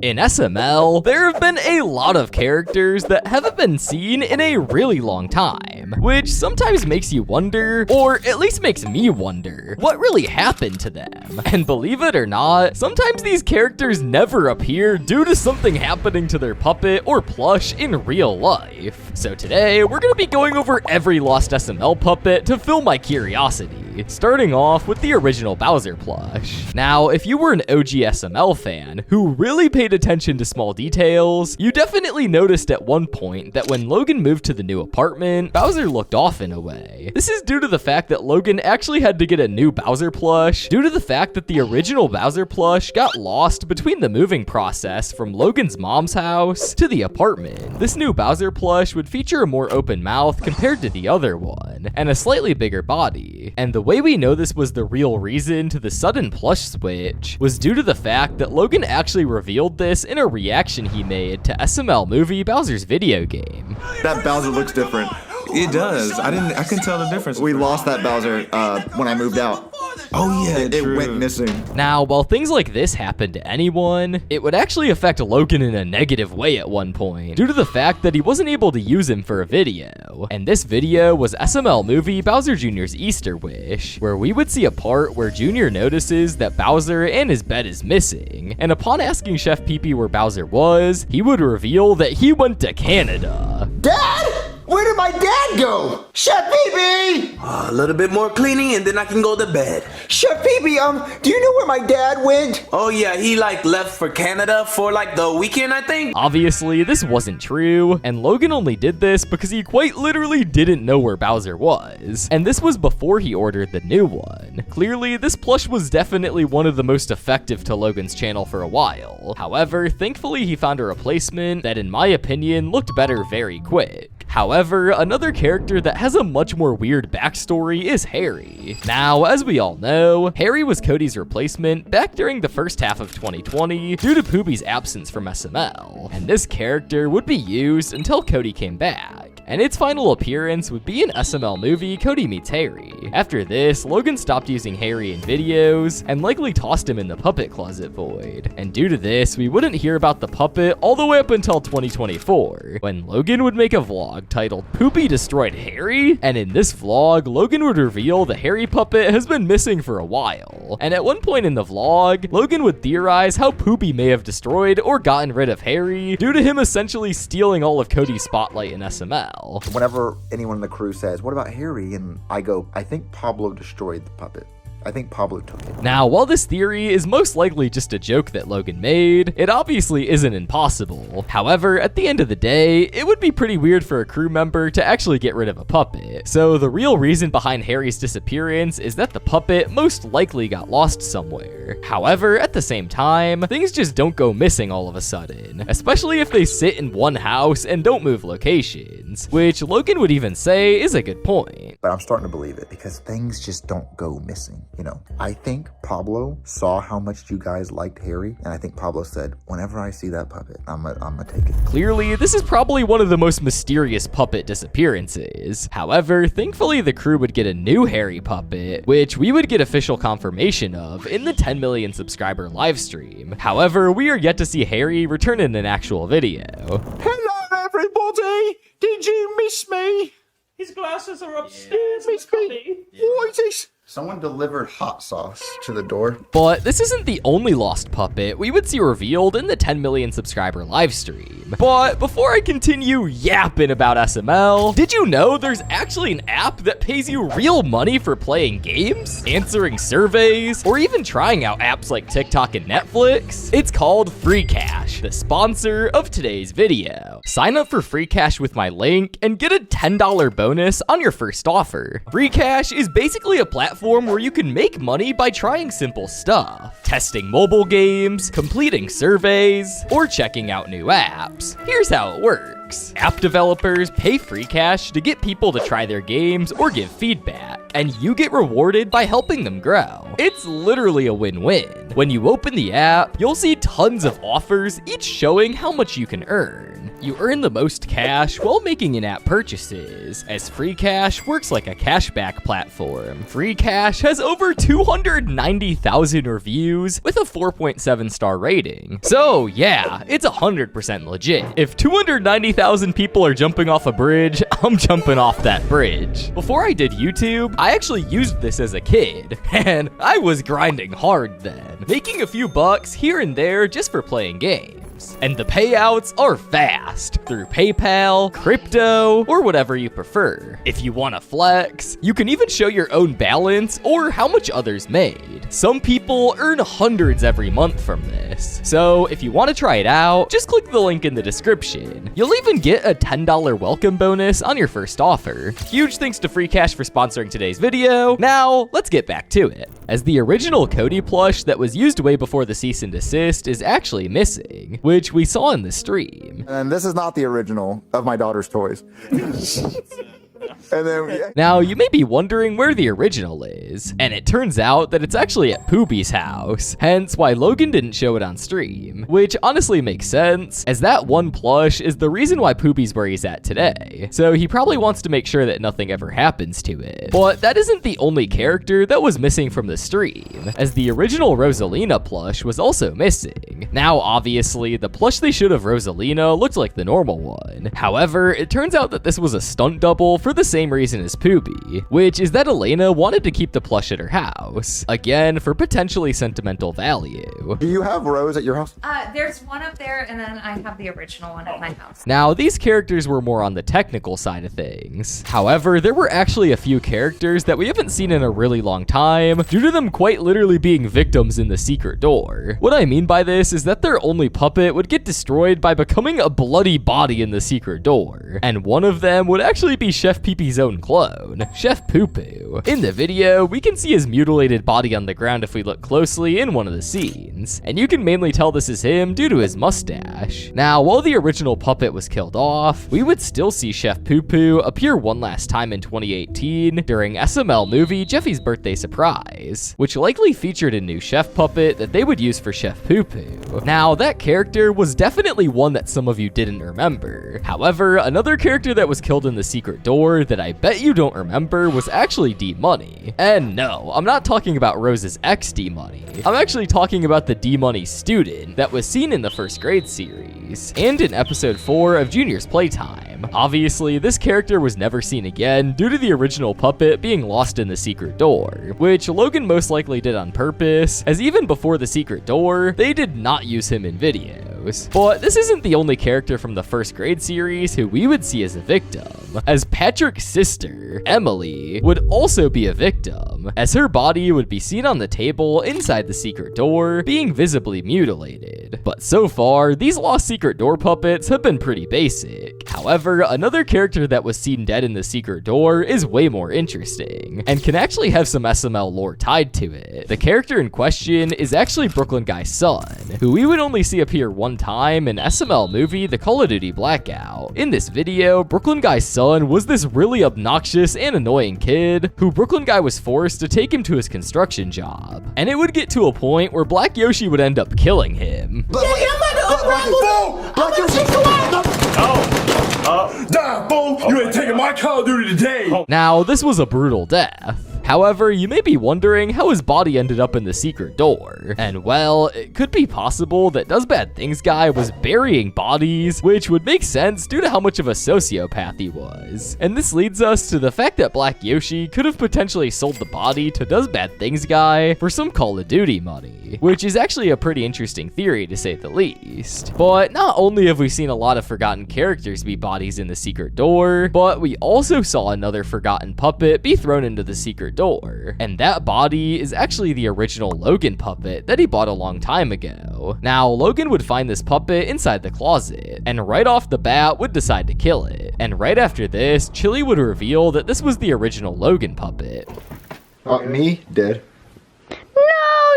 In SML, there have been a lot of characters that haven't been seen in a really long time, which sometimes makes you wonder, or at least makes me wonder, what really happened to them. And believe it or not, sometimes these characters never appear due to something happening to their puppet or plush in real life. So today, we're gonna be going over every lost SML puppet to fill my curiosity, starting off with the original Bowser plush. Now, if you were an OG SML fan who really paid attention to small details, you definitely noticed at one point that when Logan moved to the new apartment, Bowser looked off in a way. This is due to the fact that Logan actually had to get a new Bowser plush due to the fact that the original Bowser plush got lost between the moving process from Logan's mom's house to the apartment. This new Bowser plush would feature a more open mouth compared to the other one, and a slightly bigger body. And the way we know this was the real reason to the sudden plush switch was due to the fact that Logan actually revealed this in a reaction he made to SML movie Bowser's video game. That Bowser looks different. It does. I can tell the difference. We lost that Bowser when I moved out. Oh yeah, it went missing. Now, while things like this happen to anyone, it would actually affect Logan in a negative way at one point, due to the fact that he wasn't able to use him for a video. And this video was SML movie Bowser Jr.'s Easter Wish, where we would see a part where Jr. notices that Bowser and his bed is missing, and upon asking Chef Pee-Pee where Bowser was, he would reveal that he went to Canada. Dad? Where did my dad go? Chef Pee-Pee! A little bit more cleaning and then I can go to bed. Chef Pee-Pee, do you know where my dad went? Oh yeah, he left for Canada for the weekend, I think. Obviously, this wasn't true, and Logan only did this because he quite literally didn't know where Bowser was. And this was before he ordered the new one. Clearly, this plush was definitely one of the most effective to Logan's channel for a while. However, thankfully he found a replacement that in my opinion looked better very quick. However, another character that has a much more weird backstory is Harry. Now, as we all know, Harry was Cody's replacement back during the first half of 2020 due to Poopy's absence from SML, and this character would be used until Cody came back. And its final appearance would be in SML movie Cody Meets Harry. After this, Logan stopped using Harry in videos and likely tossed him in the puppet closet void. And due to this, we wouldn't hear about the puppet all the way up until 2024, when Logan would make a vlog titled Poopy Destroyed Harry, and in this vlog, Logan would reveal the Harry puppet has been missing for a while. And at one point in the vlog, Logan would theorize how Poopy may have destroyed or gotten rid of Harry due to him essentially stealing all of Cody's spotlight in SML. Whenever anyone in the crew says, "What about Harry?" and I go, "I think Pablo destroyed the puppet. I think Pablo took it." Now, while this theory is most likely just a joke that Logan made, it obviously isn't impossible. However, at the end of the day, it would be pretty weird for a crew member to actually get rid of a puppet. So the real reason behind Harry's disappearance is that the puppet most likely got lost somewhere. However, at the same time, things just don't go missing all of a sudden, especially if they sit in one house and don't move locations, which Logan would even say is a good point. But I'm starting to believe it because things just don't go missing. You know, I think Pablo saw how much you guys liked Harry, and I think Pablo said, whenever I see that puppet, I'm gonna take it. Clearly, this is probably one of the most mysterious puppet disappearances. However, thankfully the crew would get a new Harry puppet, which we would get official confirmation of in the 10 million subscriber live stream. However, we are yet to see Harry return in an actual video. Hello, everybody! Did you miss me? His glasses are upstairs. Miss me? What is this? Someone delivered hot sauce to the door. But this isn't the only lost puppet we would see revealed in the 10 million subscriber live stream. But before I continue yapping about SML, did you know there's actually an app that pays you real money for playing games, answering surveys, or even trying out apps like TikTok and Netflix? It's called Free Cash, the sponsor of today's video. Sign up for Free Cash with my link and get a $10 bonus on your first offer. Free Cash is basically a platform where you can make money by trying simple stuff, testing mobile games, completing surveys, or checking out new apps. Here's how it works. App developers pay Free Cash to get people to try their games or give feedback, and you get rewarded by helping them grow. It's literally a win-win. When you open the app, you'll see tons of offers, each showing how much you can earn. You earn the most cash while making in-app purchases, as Free Cash works like a cashback platform. Free Cash has over 290,000 reviews with a 4.7 star rating. So yeah, it's 100% legit. If 290,000 people are jumping off a bridge, I'm jumping off that bridge. Before I did YouTube, I actually used this as a kid, and I was grinding hard then, making a few bucks here and there just for playing games. And the payouts are fast through PayPal, crypto, or whatever you prefer. If you want to flex, you can even show your own balance or how much others made. Some people earn hundreds every month from this. So if you want to try it out, just click the link in the description. You'll even get a $10 welcome bonus on your first offer. Huge thanks to Free Cash for sponsoring today's video. Now, let's get back to it. As the original Cody plush that was used way before the cease and desist is actually missing, which we saw in the stream. And this is not the original of my daughter's toys. And then, Now, you may be wondering where the original is, and it turns out that it's actually at Poopy's house, hence why Logan didn't show it on stream, which honestly makes sense, as that one plush is the reason why Poopy's where he's at today, so he probably wants to make sure that nothing ever happens to it. But that isn't the only character that was missing from the stream, as the original Rosalina plush was also missing. Now, obviously, the plush they showed of Rosalina looked like the normal one. However, it turns out that this was a stunt double for the same reason as Poopy, which is that Elena wanted to keep the plush at her house, again for potentially sentimental value. do you have Rose at your house? There's one up there, and then I have the original one at my house. Now, these characters were more on the technical side of things. However, there were actually a few characters that we haven't seen in a really long time, due to them quite literally being victims in the secret door. What I mean by this is that their only puppet would get destroyed by becoming a bloody body in the secret door, and one of them would actually be Chef Pee-Pee's own clone, Chef Poo Poo. In the video, we can see his mutilated body on the ground if we look closely in one of the scenes, and you can mainly tell this is him due to his mustache. Now, while the original puppet was killed off, we would still see Chef Poo Poo appear one last time in 2018 during SML movie Jeffy's Birthday Surprise, which likely featured a new chef puppet that they would use for Chef Poo Poo. Now, that character was definitely one that some of you didn't remember. However, another character that was killed in the secret door that I bet you don't remember was actually D-Money. And no, I'm not talking about Rose's ex D-Money. I'm actually talking about the D-Money student that was seen in the first grade series, and in episode 4 of Junior's Playtime. Obviously, this character was never seen again due to the original puppet being lost in the secret door, which Logan most likely did on purpose, as even before the secret door, they did not use him in videos. But this isn't the only character from the first grade series who we would see as a victim, as Patrick's sister, Emily, would also be a victim, as her body would be seen on the table inside the secret door, being visibly mutilated. But so far, these lost secret door puppets have been pretty basic. However, another character that was seen dead in the secret door is way more interesting, and can actually have some SML lore tied to it. The character in question is actually Brooklyn Guy's son, who we would only see appear one time in SML movie The Call of Duty Blackout. In this video, Brooklyn Guy's son was this really obnoxious and annoying kid who Brooklyn Guy was forced to take him to his construction job, and it would get to a point where Black Yoshi would end up killing him. Nah, fool! You ain't taking my Call of Duty today! Now, this was a brutal death. However, you may be wondering how his body ended up in the secret door. And well, it could be possible that Does Bad Things Guy was burying bodies, which would make sense due to how much of a sociopath he was. And this leads us to the fact that Black Yoshi could have potentially sold the body to Does Bad Things Guy for some Call of Duty money, which is actually a pretty interesting theory to say the least. But not only have we seen a lot of forgotten characters be bodies in the secret door, but we also saw another forgotten puppet be thrown into the secret door, and that body is actually the original Logan puppet that he bought a long time ago. Now, Logan would find this puppet inside the closet, and right off the bat would decide to kill it. And right after this, Chili would reveal that this was the original Logan puppet. Me? Dead. No,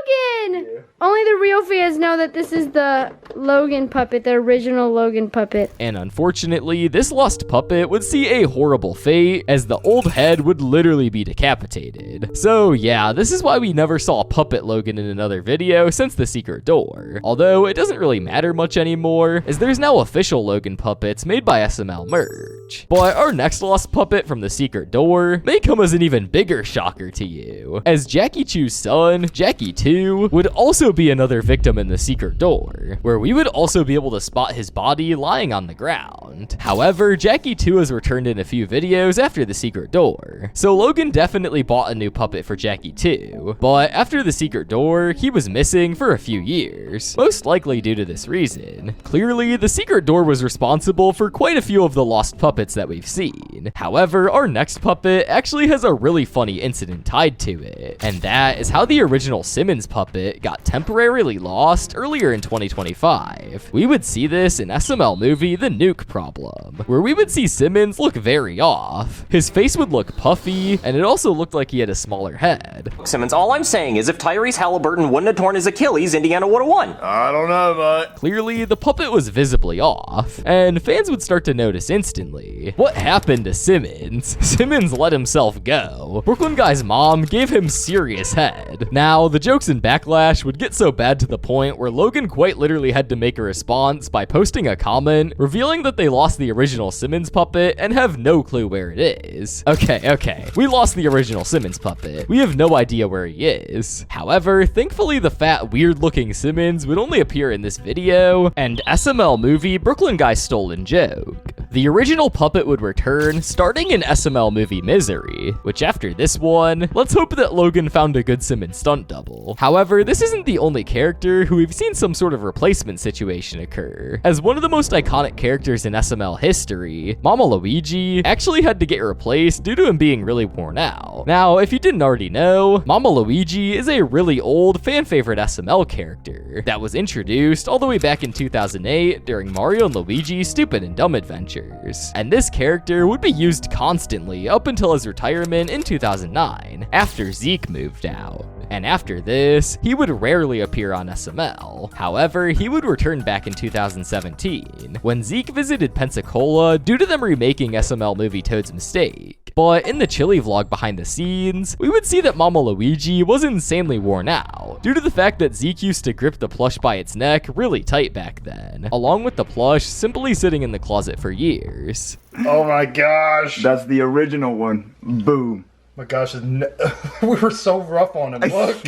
Logan! Only the real fans know that this is the Logan puppet, the original Logan puppet. And unfortunately, this lost puppet would see a horrible fate, as the old head would literally be decapitated. So yeah, this is why we never saw Puppet Logan in another video since the secret door. Although it doesn't really matter much anymore, as there's now official Logan puppets made by SML merch. But our next lost puppet from the secret door may come as an even bigger shocker to you, as Jackie Chu's son, Jackie 2, would also be another victim in the secret door, where we would also be able to spot his body lying on the ground. However, Jackie 2 has returned in a few videos after the secret door, so Logan definitely bought a new puppet for Jackie 2, but after the secret door, he was missing for a few years, most likely due to this reason. Clearly, the secret door was responsible for quite a few of the lost puppets that we've seen. However, our next puppet actually has a really funny incident tied to it, and that is how the original Simmons puppet got temporarily lost earlier in 2025. We would see this in SML movie The Nuke Problem, where we would see Simmons look very off. His face would look puffy, and it also looked like he had a smaller head. Simmons, all I'm saying is if Tyrese Halliburton wouldn't have torn his Achilles, Indiana would have won. I don't know, but Clearly, the puppet was visibly off, and fans would start to notice instantly. What happened to Simmons? Simmons let himself go. Brooklyn Guy's mom gave him serious head. Now, the jokes and backlash would get so bad to the point where Logan quite literally had to make a response by posting a comment revealing that they lost the original Simmons puppet and have no clue where it is. Okay, we lost the original Simmons puppet. We have no idea where he is. However, thankfully the fat, weird-looking Simmons would only appear in this video and SML movie Brooklyn Guy's Stolen Joke. The original puppet would return starting in SML movie Misery, which after this one, let's hope that Logan found a good Simmons stunt double. However, this isn't the only character who we've seen some sort of replacement situation occur, as one of the most iconic characters in SML history, Mama Luigi, actually had to get replaced due to him being really worn out. Now, if you didn't already know, Mama Luigi is a really old fan favorite SML character that was introduced all the way back in 2008 during Mario and Luigi's Stupid and Dumb Adventures. And this character would be used constantly up until his retirement in 2009, after Zeke moved out. And after this, he would rarely appear on SML. However, he would return back in 2017, when Zeke visited Pensacola due to them remaking SML movie Toad's Mistake. But in the Chili vlog behind the scenes, we would see that Mama Luigi was insanely worn out, due to the fact that Zeke used to grip the plush by its neck really tight back then, along with the plush simply sitting in the closet for years. oh my gosh. That's the original one. Boom. My gosh, we were so rough on him. Look.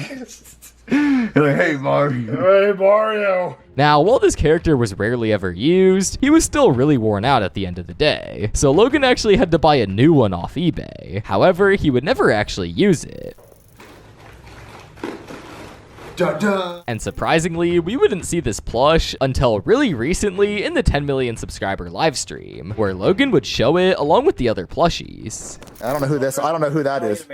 You're like, hey, Mario. Hey, Mario. Now, while this character was rarely ever used, he was still really worn out at the end of the day, so Logan actually had to buy a new one off eBay. However, he would never actually use it. And surprisingly, we wouldn't see this plush until really recently in the 10 million subscriber livestream, where Logan would show it along with the other plushies. I don't know who that is.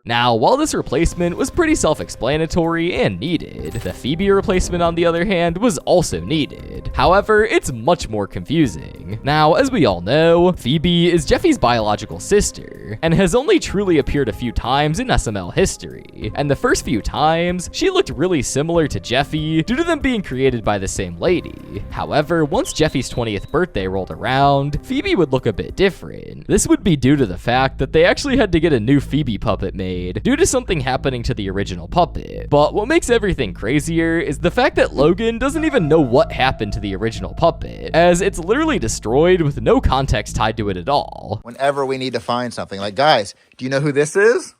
Now, while this replacement was pretty self-explanatory and needed, the Phoebe replacement on the other hand was also needed. However, it's much more confusing. Now, as we all know, Phoebe is Jeffy's biological sister, and has only truly appeared a few times in SML history, and the first few times, she looked really similar to Jeffy due to them being created by the same lady. However, once Jeffy's 20th birthday rolled around, Phoebe would look a bit different. This would be due to the fact that they actually had to get a new Phoebe puppet made due to something happening to the original puppet. But what makes everything crazier is the fact that Logan doesn't even know what happened to the original puppet, as it's literally destroyed with no context tied to it at all. Whenever we need to find something, like, guys, do you know who this is?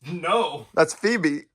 No. That's Phoebe.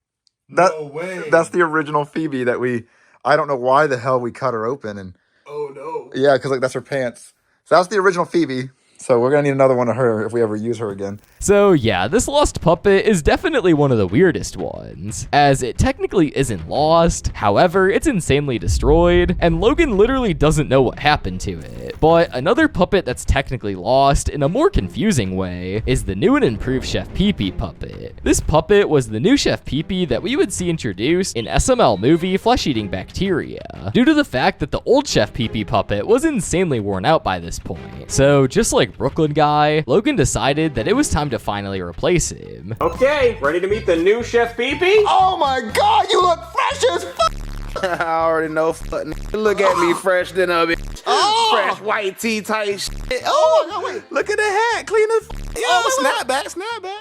No way. That's the original Phoebe that I don't know why the hell we cut her open. And Oh, no. yeah, because like that's her pants. So that's the original Phoebe. So we're going to need another one of her if we ever use her again. So yeah, this lost puppet is definitely one of the weirdest ones, as it technically isn't lost, however, it's insanely destroyed, and Logan literally doesn't know what happened to it. puppet. But another puppet that's technically lost in a more confusing way is the new and improved Chef Pee Pee puppet. This puppet was the new Chef Pee Pee that we would see introduced in SML movie Flesh-Eating Bacteria, due to the fact that the old Chef Pee Pee puppet was insanely worn out by this point. So just like Brooklyn Guy, Logan decided that it was time to finally replace him. Okay, ready to meet the new Chef Pee Pee? Oh my god, you look fresh as fuck! I already know. Look at me, fresh than a bitch. Fresh white tee type shit. Oh my god, wait. Look at the hat, clean as snap back.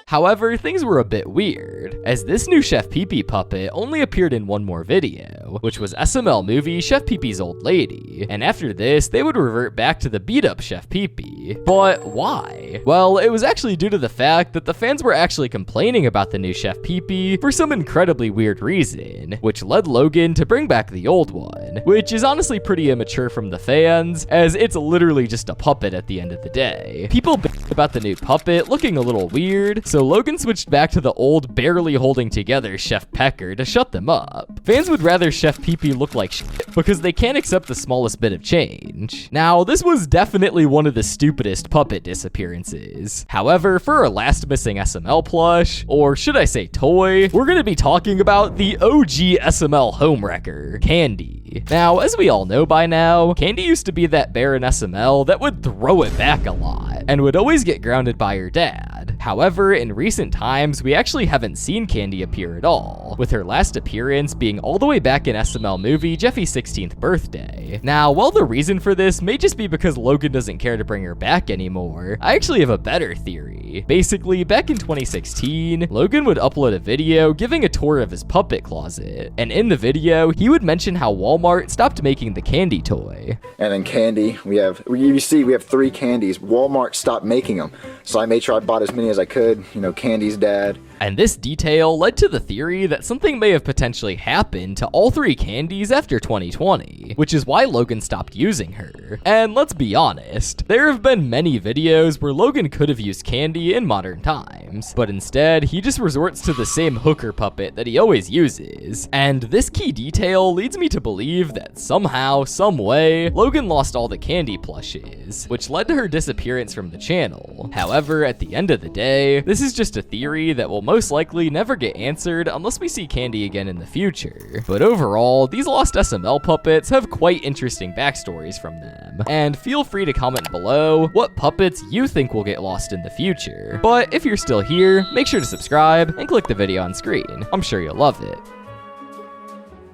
However, things were a bit weird, as this new Chef Pee Pee puppet only appeared in one more video, which was SML movie Chef Pee Pee's Old Lady, and after this, they would revert back to the beat-up Chef Pee Pee. But why? Well, it was actually due to the fact that the fans were actually complaining about the new Chef Pee Pee for some incredibly weird reason, which led Logan to bring back the old one, which is honestly pretty immature from the fans, as it's literally just a puppet at the end of the day. People bitched about the new puppet looking a little weird, so Logan switched back to the old, barely holding together Chef Pecker to shut them up. Fans would rather Chef Pee Pee look like shit because they can't accept the smallest bit of change. Now, this was definitely one of the stupidest puppet disappearances. However, for our last missing SML plush, or should I say toy, we're gonna be talking about the OG SML homewrecker, Candy. Now, as we all know by now, Candy used to be that bear in SML that would throw it back a lot, and would always get grounded by her dad. However, in recent times, we actually haven't seen Candy appear at all, with her last appearance being all the way back in SML movie Jeffy's 16th birthday. Now, while the reason for this may just be because Logan doesn't care to bring her back anymore, I actually have a better theory. Basically, back in 2016, Logan would upload a video giving a tour of his puppet closet, and in the video, he would mention how Walmart stopped making the Candy toy. And then Candy, we have 3 Candies. Walmart stopped making them. So I made sure I bought as many as I could, you know, Candy's dad. And this detail led to the theory that something may have potentially happened to all 3 Candies after 2020, which is why Logan stopped using her. And let's be honest, there have been many videos where Logan could have used Candy in modern times, but instead, he just resorts to the same hooker puppet that he always uses. And this key detail leads me to believe that somehow, some way, Logan lost all the Candy plushes, which led to her disappearance from the channel. However, at the end of the day, this is just a theory that will most likely never get answered unless we see Candy again in the future. But overall, these lost SML puppets have quite interesting backstories from them, and feel free to comment below what puppets you think will get lost in the future. But if you're still here, make sure to subscribe and click the video on screen. I'm sure you'll love it.